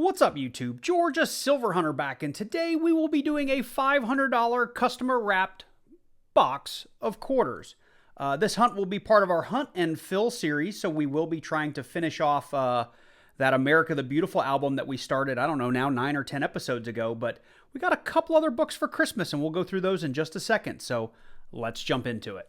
What's up YouTube? Georgia Silver Hunter back, and today we will be doing a $500 customer wrapped box of quarters. This hunt will be part of our Hunt and Fill series, so we will be trying to finish off that America the Beautiful album that we started, I don't know, now 9 or 10 episodes ago, but we got a couple other books for Christmas, and we'll go through those in just a second, so let's jump into it.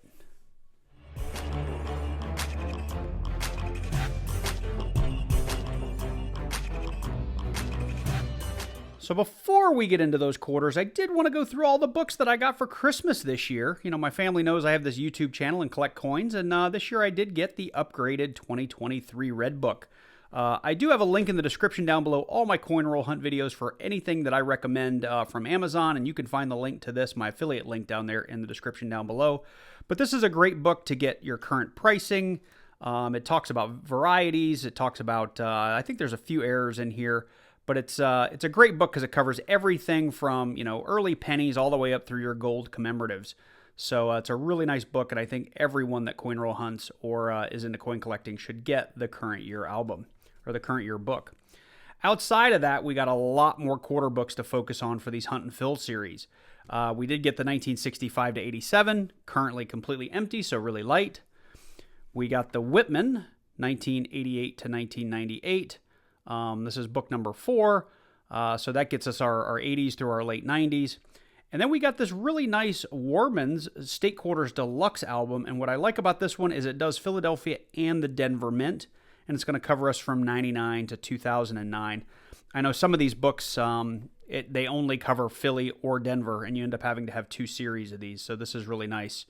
So before we get into those quarters, I did want to go through all the books that I got for Christmas this year. You know, my family knows I have this YouTube channel and collect coins, and this year I did get the upgraded 2023 Red Book. I do have a link in the description down below, all my coin roll hunt videos for anything that I recommend from Amazon, and you can find the link to this, my affiliate link down there in the description down below. But this is a great book to get your current pricing. It talks about varieties. It talks about, I think there's a few errors in here. But it's a great book because it covers everything from, you know, early pennies all the way up through your gold commemoratives. So it's a really nice book, and I think everyone that coin roll hunts or is into coin collecting should get the current year album or the current year book. Outside of that, we got a lot more quarter books to focus on for these Hunt and Fill series. We did get the 1965 to 87, currently completely empty, so really light. We got the Whitman, 1988 to 1998. This is book number 4, so that gets us our 80s through our late 90s. And then we got this really nice Warman's State Quarters Deluxe album, and what I like about this one is it does Philadelphia and the Denver Mint, and it's going to cover us from 99 to 2009. I know some of these books, they only cover Philly or Denver, and you end up having to have 2 series of these, so this is really nice.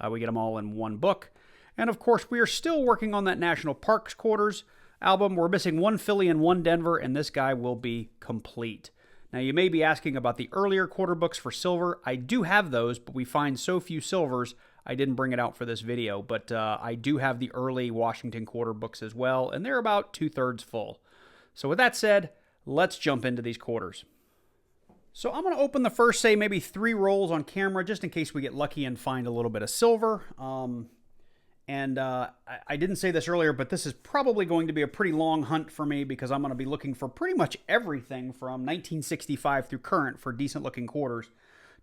We get them all in one book. And of course, we are still working on that National Parks Quarters album. We're missing 1 Philly and 1 Denver, and this guy will be complete. Now, you may be asking about the earlier quarter books for silver. I do have those, but we find so few silvers, I didn't bring it out for this video. But I do have the early Washington quarter books as well, and they're about 2/3 full. So with that said, let's jump into these quarters. So I'm going to open the first, say, maybe 3 rolls on camera, just in case we get lucky and find a little bit of silver. And I didn't say this earlier, but this is probably going to be a pretty long hunt for me because I'm going to be looking for pretty much everything from 1965 through current for decent-looking quarters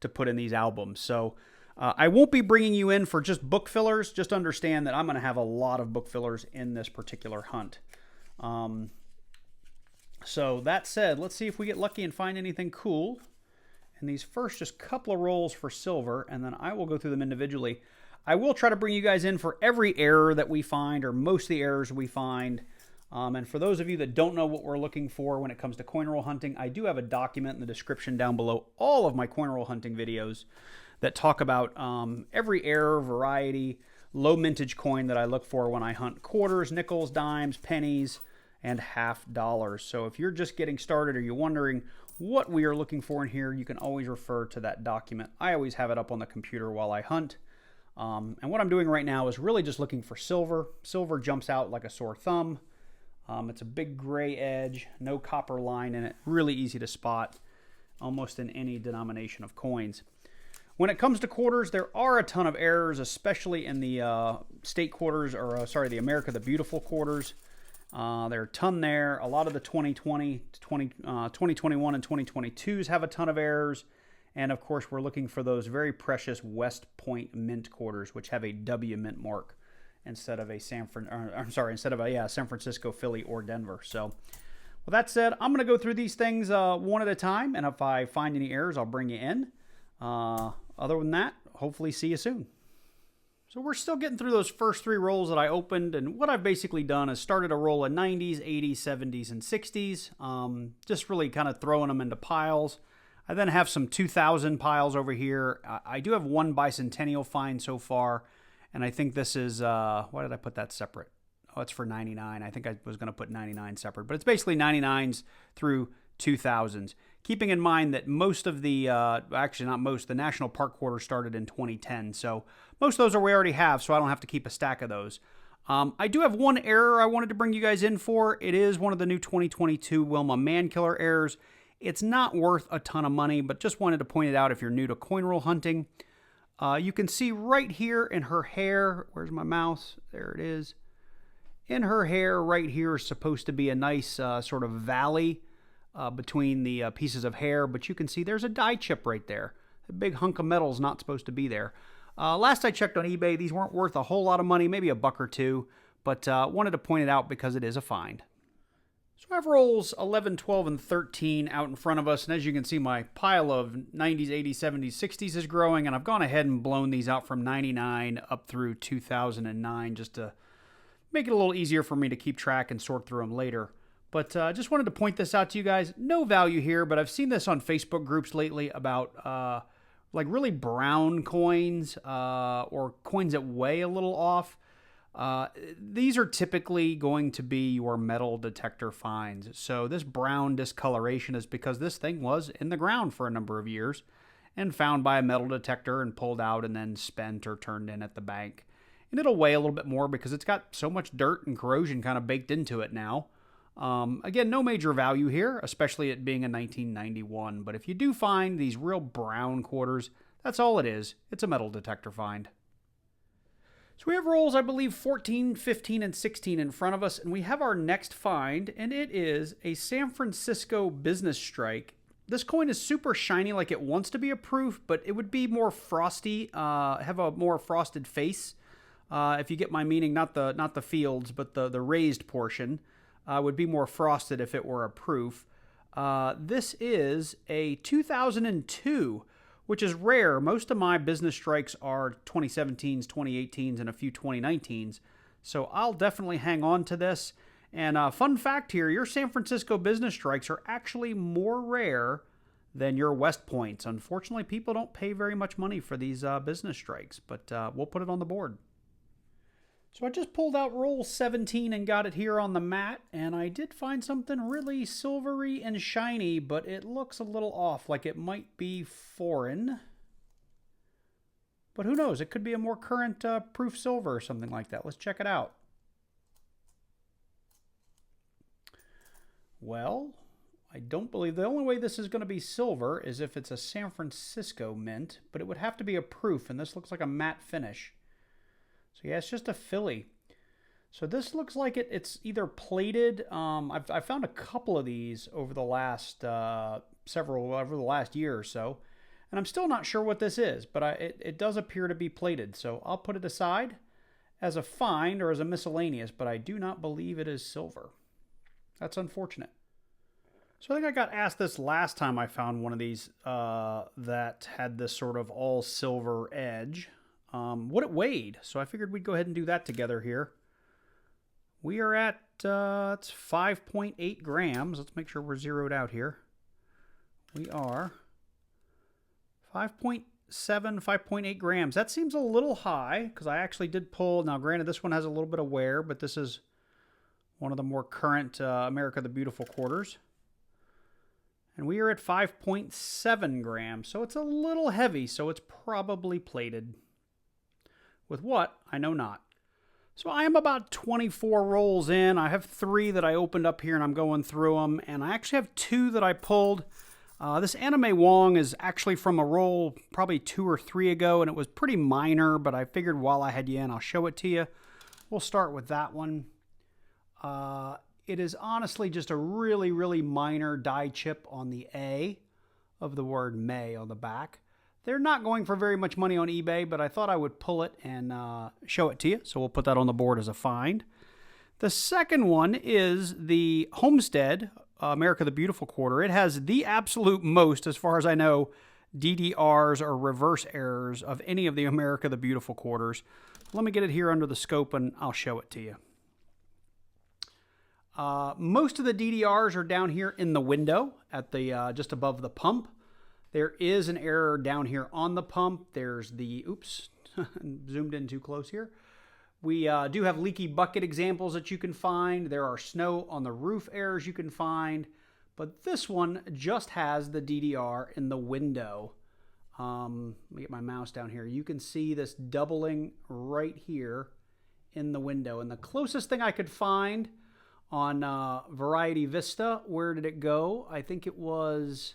to put in these albums. So I won't be bringing you in for just book fillers. Just understand that I'm going to have a lot of book fillers in this particular hunt. So that said, let's see if we get lucky and find anything cool in these first just couple of rolls for silver, and then I will go through them individually. I will try to bring you guys in for every error that we find, or most of the errors we find. And for those of you that don't know what we're looking for when it comes to coin roll hunting, I do have a document in the description down below all of my coin roll hunting videos that talk about every error, variety, low mintage coin that I look for when I hunt quarters, nickels, dimes, pennies, and half dollars. So if you're just getting started or you're wondering what we are looking for in here, you can always refer to that document. I always have it up on the computer while I hunt. And what I'm doing right now is really just looking for silver. Silver jumps out like a sore thumb. It's a big gray edge, no copper line in it, really easy to spot almost in any denomination of coins. When it comes to quarters, there are a ton of errors, especially in the state quarters, or the America the Beautiful quarters. There are a ton there. A lot of the 2020, 2021, and 2022s have a ton of errors. And of course, we're looking for those very precious West Point Mint quarters, which have a W Mint mark instead of a San Francisco, Philly, or Denver. So, with that said, I'm going to go through these things one at a time, and if I find any errors, I'll bring you in. Other than that, hopefully see you soon. So we're still getting through those first 3 rolls that I opened, and what I've basically done is started a roll of 90s, 80s, 70s, and 60s, just really kind of throwing them into piles. I then have some 2000 piles over here. I do have 1 bicentennial find so far, and I think this is, why did I put that separate? Oh, it's for 99. I think I was going to put 99 separate, but it's basically 99s through 2000s. Keeping in mind that most of the, actually not most, the National Park Quarter started in 2010, so most of those we already have, so I don't have to keep a stack of those. I do have 1 error I wanted to bring you guys in for. It is one of the new 2022 Wilma Mankiller errors. It's not worth a ton of money, but just wanted to point it out if you're new to coin roll hunting. You can see right here in her hair, where's my mouse? There it is. In her hair right here is supposed to be a nice sort of valley between the pieces of hair, but you can see there's a die chip right there. A big hunk of metal is not supposed to be there. Last I checked on eBay, these weren't worth a whole lot of money, maybe $1 or $2, but wanted to point it out because it is a find. So I have rolls 11, 12, and 13 out in front of us, and as you can see, my pile of 90s, 80s, 70s, 60s is growing, and I've gone ahead and blown these out from 99 up through 2009 just to make it a little easier for me to keep track and sort through them later. But just wanted to point this out to you guys. No value here, but I've seen this on Facebook groups lately about like really brown coins or coins that weigh a little off. These are typically going to be your metal detector finds. So this brown discoloration is because this thing was in the ground for a number of years and found by a metal detector and pulled out and then spent or turned in at the bank. And it'll weigh a little bit more because it's got so much dirt and corrosion kind of baked into it now. Again, no major value here, especially it being a 1991. But if you do find these real brown quarters, that's all it is. It's a metal detector find. So we have rolls, I believe, 14, 15, and 16 in front of us, and we have our next find, and it is a San Francisco business strike. This coin is super shiny, like it wants to be a proof, but it would be more frosty, have a more frosted face. If you get my meaning, not the fields, but the raised portion. Would be more frosted if it were a proof. This is a 2002, which is rare. Most of my business strikes are 2017s, 2018s, and a few 2019s. So I'll definitely hang on to this. And fun fact here, your San Francisco business strikes are actually more rare than your West Points. Unfortunately, people don't pay very much money for these business strikes, but we'll put it on the board. So I just pulled out roll 17 and got it here on the mat, and I did find something really silvery and shiny, but it looks a little off, like it might be foreign. But who knows? It could be a more current proof silver or something like that. Let's check it out. Well, I don't believe the only way this is going to be silver is if it's a San Francisco mint, but it would have to be a proof, and this looks like a matte finish. So yeah, it's just a Philly. So this looks like it's either plated. I've found a couple of these over the last over the last year or so, and I'm still not sure what this is, but it does appear to be plated. So I'll put it aside as a find or as a miscellaneous, but I do not believe it is silver. That's unfortunate. So I think I got asked this last time I found one of these that had this sort of all silver edge. What it weighed. So I figured we'd go ahead and do that together here. We are at it's 5.8 grams. Let's make sure we're zeroed out here. We are 5.7, 5.8 grams. That seems a little high because I actually did pull. Now, granted, this one has a little bit of wear, but this is one of the more current America the Beautiful quarters. And we are at 5.7 grams. So it's a little heavy, so it's probably plated. With what? I know not. So I am about 24 rolls in. I have 3 that I opened up here and I'm going through them. And I actually have 2 that I pulled. This Anime Wong is actually from a roll probably 2 or 3 ago. And it was pretty minor, but I figured while I had you in, I'll show it to you. We'll start with that one. It is honestly just a really, really minor die chip on the A of the word May on the back. They're not going for very much money on eBay, but I thought I would pull it and show it to you. So we'll put that on the board as a find. The second one is the Homestead America the Beautiful quarter. It has the absolute most, as far as I know, DDRs or reverse errors of any of the America the Beautiful quarters. Let me get it here under the scope and I'll show it to you. Most of the DDRs are down here in the window at the just above the pump. There is an error down here on the pump. There's the, oops, zoomed in too close here. We do have leaky bucket examples that you can find. There are snow on the roof errors you can find. But this one just has the DDR in the window. Let me get my mouse down here. You can see this doubling right here in the window. And the closest thing I could find on Variety Vista, where did it go? I think it was...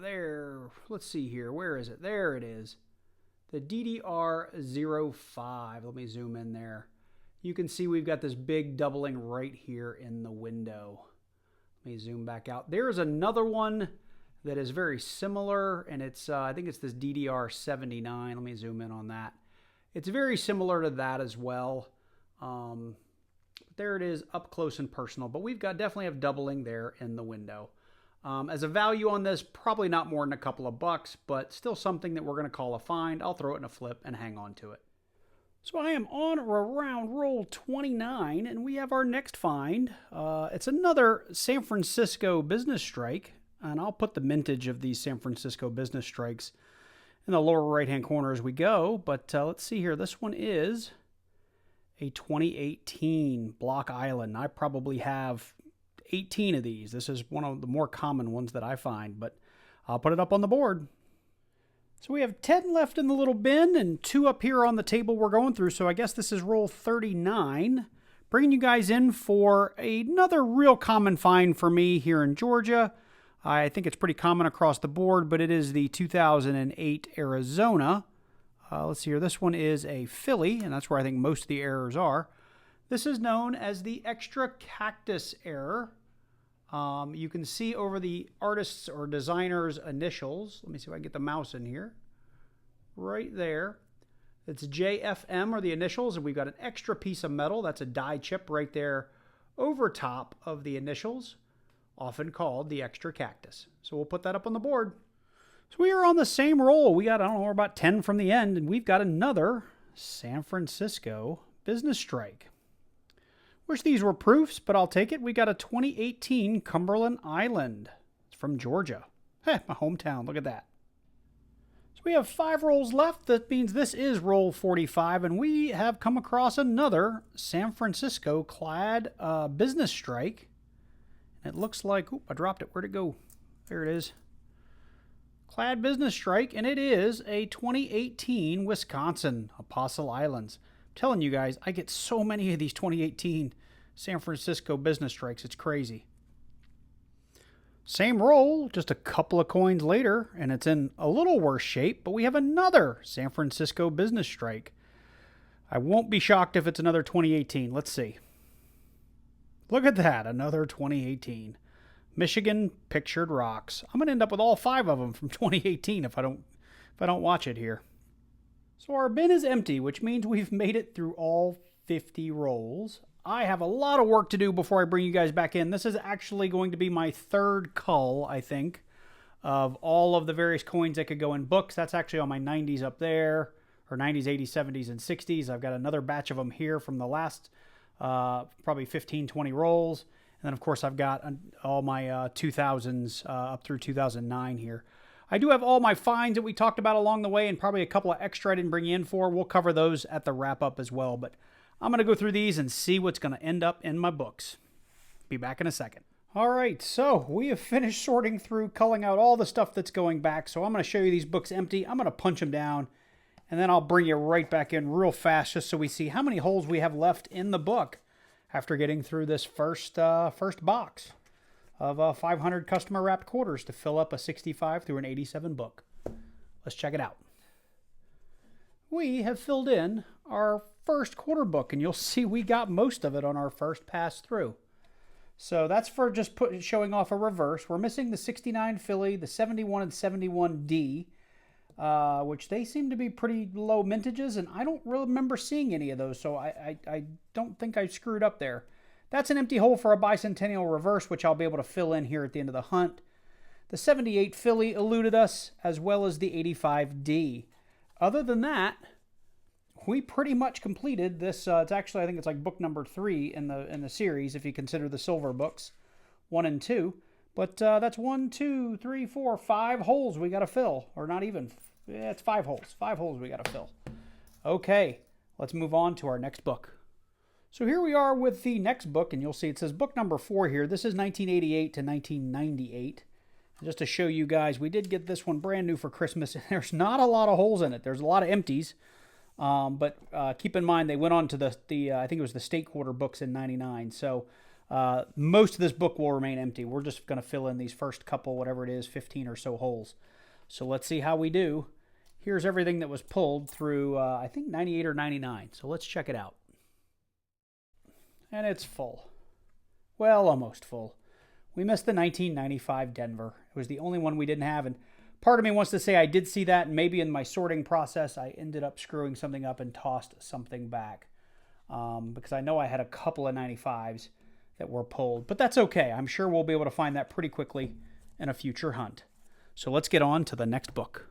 there, let's see here. Where is it? There it is. The DDR05. Let me zoom in there. you can see we've got this big doubling right here in the window. Let me zoom back out. There's another one that is very similar, and it's I think it's this DDR79. Let me zoom in on that. It's very similar to that as well. There it is up close and personal, but we've got definitely have doubling there in the window. As a value on this, probably not more than a couple of bucks, but still something that we're going to call a find. I'll throw it in a flip and hang on to it. So I am on or around roll 29, and we have our next find. It's another San Francisco business strike, and I'll put the mintage of these San Francisco business strikes in the lower right-hand corner as we go. But let's see here. This one is a 2018 Block Island. I probably have 18 of these. This is one of the more common ones that I find, but I'll put it up on the board. So we have 10 left in the little bin and 2 up here on the table we're going through. So I guess this is roll 39. Bringing you guys in for another real common find for me here in Georgia. I think it's pretty common across the board, but it is the 2008 Arizona. Let's see here. This one is a Philly, and that's where I think most of the errors are. This is known as the extra cactus error. You can see over the artist's or designer's initials. Let me see if I can get the mouse in here. Right there. It's JFM or the initials, and we've got an extra piece of metal. That's a die chip right there over top of the initials, often called the extra cactus. So we'll put that up on the board. So we are on the same roll. We got, I don't know, we're about 10 from the end, and we've got another San Francisco business strike. Wish these were proofs, but I'll take it. We got a 2018 Cumberland Island. It's from Georgia. Heh, my hometown. Look at that. So we have 5 rolls left. That means this is roll 45, and we have come across another San Francisco clad business strike. It looks like, oop, I dropped it. Where'd it go? There it is. Clad business strike, and it is a 2018 Wisconsin Apostle Islands. I'm telling you guys, I get so many of these 2018 San Francisco business strikes. It's crazy. Same roll, just a couple of coins later, and it's in a little worse shape, but we have another San Francisco business strike. I won't be shocked if it's another 2018. Let's see. Look at that, another 2018. Michigan Pictured Rocks. I'm going to end up with all 5 of them from 2018 if I don't watch it here. So our bin is empty, which means we've made it through all 50 rolls. I have a lot of work to do before I bring you guys back in. This is actually going to be my 3rd cull, I think, of all of the various coins that could go in books. That's actually on my 90s up there, or 90s, 80s, 70s, and 60s. I've got another batch of them here from the last probably 15, 20 rolls. And then, of course, I've got all my 2000s up through 2009 here. I do have all my finds that we talked about along the way and probably a couple of extra I didn't bring you in for. We'll cover those at the wrap-up as well. But I'm going to go through these and see what's going to end up in my books. Be back in a second. All right, so we have finished sorting through, culling out all the stuff that's going back. So I'm going to show you these books empty. I'm going to punch them down, and then I'll bring you right back in real fast just so we see how many holes we have left in the book after getting through this first box of 500 customer wrapped quarters to fill up a 65 through an 87 book. Let's check it out. We have filled in our first quarter book, and you'll see we got most of it on our first pass through. So that's for just showing off a reverse. We're missing the 69 Philly, the 71 and 71D, which they seem to be pretty low mintages, and I don't really remember seeing any of those, so I don't think I screwed up there. That's an empty hole for a bicentennial reverse, which I'll be able to fill in here at the end of the hunt. The 78 Philly eluded us, as well as the 85D. Other than that, we pretty much completed this. It's actually, I think it's like book number 3 in the series, if you consider the silver books, 1 and 2. But that's 1, 2, 3, 4, 5 holes we got to fill, or not even. Yeah, it's 5 holes. 5 holes we got to fill. Okay, let's move on to our next book. So here we are with the next book, and you'll see it says book number 4 here. This is 1988 to 1998. Just to show you guys, we did get this one brand new for Christmas. There's not a lot of holes in it. There's a lot of empties. But keep in mind, they went on to the I think it was the state quarter books in 99. So most of this book will remain empty. We're just going to fill in these first couple, whatever it is, 15 or so holes. So let's see how we do. Here's everything that was pulled through, I think, 98 or 99. So let's check it out. and it's full. Well, almost full. We missed the 1995 Denver. It was the only one we didn't have, and part of me wants to say I did see that, and maybe in my sorting process I ended up screwing something up and tossed something back. Because I know I had a couple of 95s that were pulled, but that's okay. I'm sure we'll be able to find that pretty quickly in a future hunt. So let's get on to the next book.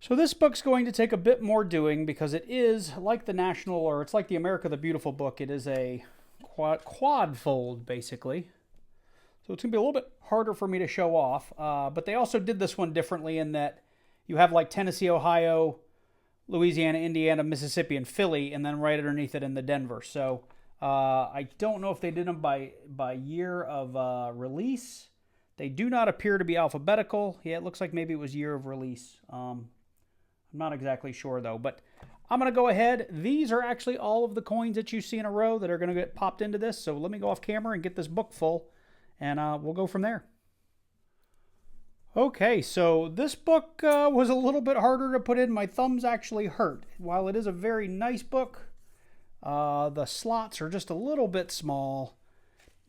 So this book's going to take a bit more doing because it is like the National, or it's like the America the Beautiful book. It is a quad fold, basically. So it's going to be a little bit harder for me to show off. But they also did this one differently in that you have like Tennessee, Ohio, Louisiana, Indiana, Mississippi, and Philly, and then right underneath it in the Denver. So I don't know if they did them by year of release. They do not appear to be alphabetical. Yeah, it looks like maybe it was year of release. I'm not exactly sure, though. But I'm going to go ahead. These are actually all of the coins that you see in a row that are going to get popped into this. So let me go off camera and get this book full, and we'll go from there. Okay, so this book was a little bit harder to put in. My thumbs actually hurt. While it is a very nice book, the slots are just a little bit small,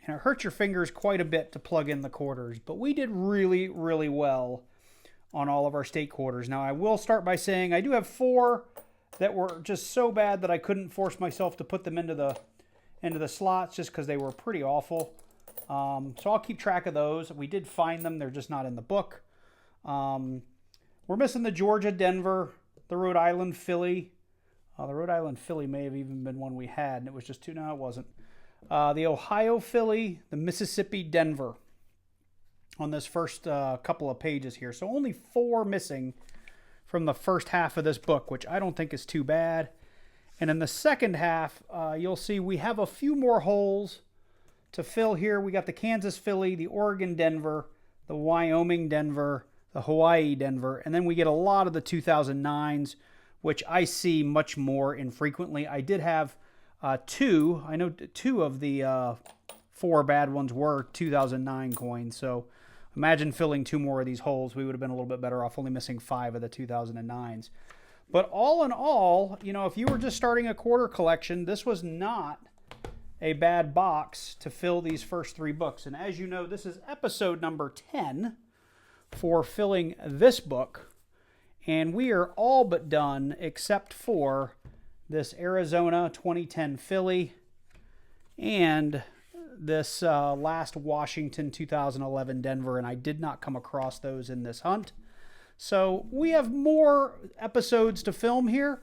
and it hurts your fingers quite a bit to plug in the quarters. But we did really, really well on all of our state quarters. Now, I will start by saying I do have 4 that were just so bad that I couldn't force myself to put them into the slots just because they were pretty awful. So I'll keep track of those. We did find them. They're just not in the book. We're missing the Georgia Denver, the Rhode Island Philly. The Rhode Island Philly may have even been one we had, and it was just 2. No, it wasn't. The Ohio Philly, the Mississippi Denver on this first couple of pages here. So only 4 missing from the first half of this book, which I don't think is too bad. And in the second half, you'll see we have a few more holes to fill here. We got the Kansas Philly, the Oregon Denver, the Wyoming Denver, the Hawaii Denver, and then we get a lot of the 2009s, which I see much more infrequently. I did have 2. I know 2 of the 4 bad ones were 2009 coins, so imagine filling 2 more of these holes. We would have been a little bit better off only missing 5 of the 2009s. But all in all, you know, if you were just starting a quarter collection, this was not a bad box to fill these first 3 books. And as you know, this is episode number 10 for filling this book. And we are all but done except for this Arizona 2010 Philly and this last Washington 2011 Denver. And I did not come across those in this hunt. So we have more episodes to film here,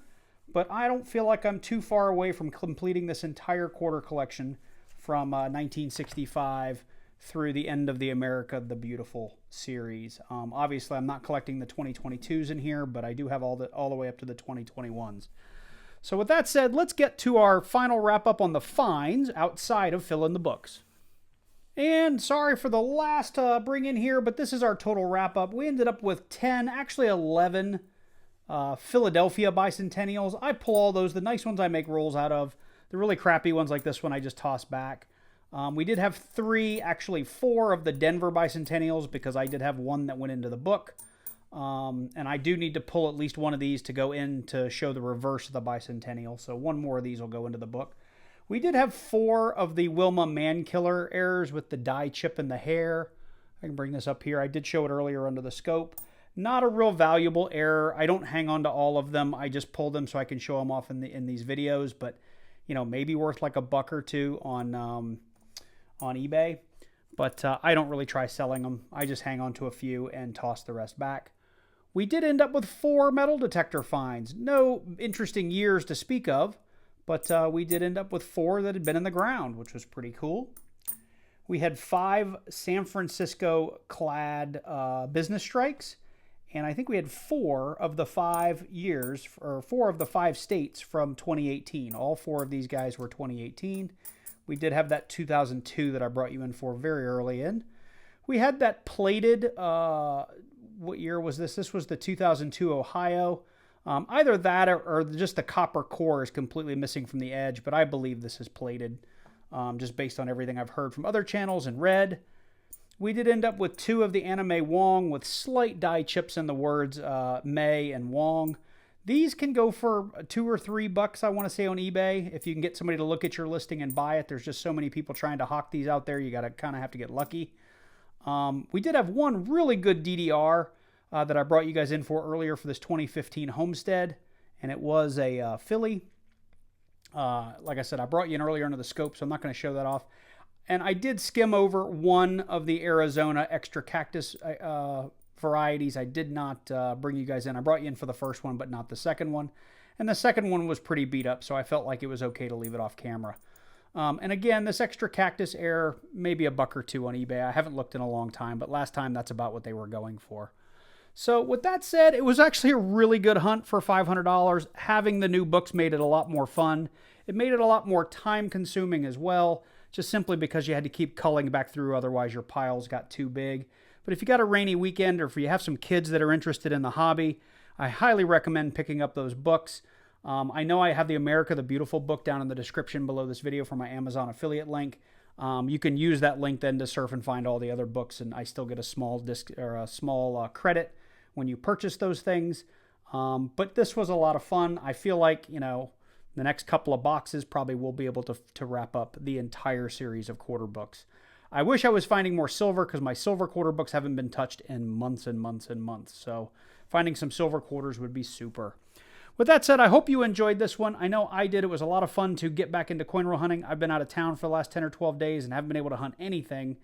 but I don't feel like I'm too far away from completing this entire quarter collection from 1965 through the end of the America the Beautiful series. Obviously, I'm not collecting the 2022s in here, but I do have all the way up to the 2021s. So with that said, let's get to our final wrap-up on the finds outside of fill in the books. And sorry for the last bring in here, but this is our total wrap-up. We ended up with 10, actually 11 Philadelphia bicentennials. I pull all those. The nice ones I make rolls out of. The really crappy ones like this one I just toss back. We did have 3, actually 4 of the Denver bicentennials because I did have one that went into the book. And I do need to pull at least one of these to go in to show the reverse of the bicentennial. So one more of these will go into the book. We did have 4 of the Wilma Mankiller errors with the die chip in the hair. I can bring this up here. I did show it earlier under the scope. Not a real valuable error. I don't hang on to all of them. I just pull them so I can show them off in these videos. But, you know, maybe worth like $1 or $2 on eBay. But I don't really try selling them. I just hang on to a few and toss the rest back. We did end up with 4 metal detector finds. No interesting years to speak of. But we did end up with 4 that had been in the ground, which was pretty cool. We had 5 San Francisco clad business strikes. And I think we had 4 of the 5 years, or 4 of the 5 states from 2018. All 4 of these guys were 2018. We did have that 2002 that I brought you in for very early in. We had that plated, what year was this? This was the 2002 Ohio. Either that or just the copper core is completely missing from the edge, but I believe this is plated, just based on everything I've heard from other channels and read. We did end up with 2 of the anime Wong with slight die chips in the words May and Wong. These can go for $2 or $3, I want to say, on eBay. If you can get somebody to look at your listing and buy it, there's just so many people trying to hawk these out there. You got to kind of have to get lucky. We did have one really good DDR that I brought you guys in for earlier for this 2015 Homestead, and it was a filly. Like I said, I brought you in earlier under the scope, so I'm not going to show that off. And I did skim over one of the Arizona extra cactus varieties. I did not bring you guys in. I brought you in for the first one, but not the second one. And the second one was pretty beat up, so I felt like it was okay to leave it off camera. And again, this extra cactus air, maybe $1 or $2 on eBay. I haven't looked in a long time, but last time that's about what they were going for. So with that said, it was actually a really good hunt for $500. Having the new books made it a lot more fun. It made it a lot more time consuming as well, just simply because you had to keep culling back through, otherwise your piles got too big. But if you got a rainy weekend, or if you have some kids that are interested in the hobby, I highly recommend picking up those books. I know I have the America the Beautiful book down in the description below this video for my Amazon affiliate link. You can use that link then to surf and find all the other books, and I still get a small credit when you purchase those things. But this was a lot of fun. I feel like, the next couple of boxes probably will be able to wrap up the entire series of quarter books. I wish I was finding more silver, because my silver quarter books haven't been touched in months and months and months. So finding some silver quarters would be super. With that said, I hope you enjoyed this one. I know I did. It was a lot of fun to get back into coin roll hunting. I've been out of town for the last 10 or 12 days and haven't been able to hunt anything.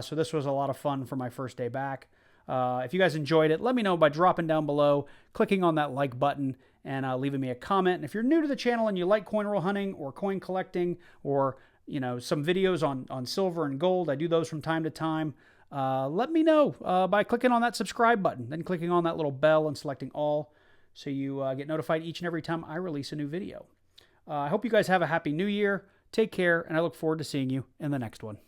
So this was a lot of fun for my first day back. If you guys enjoyed it, let me know by dropping down below, clicking on that like button, and leaving me a comment. And if you're new to the channel and you like coin roll hunting or coin collecting, or some videos on silver and gold, I do those from time to time, let me know by clicking on that subscribe button, then clicking on that little bell and selecting all, so you get notified each and every time I release a new video. I hope you guys have a happy new year. Take care, and I look forward to seeing you in the next one.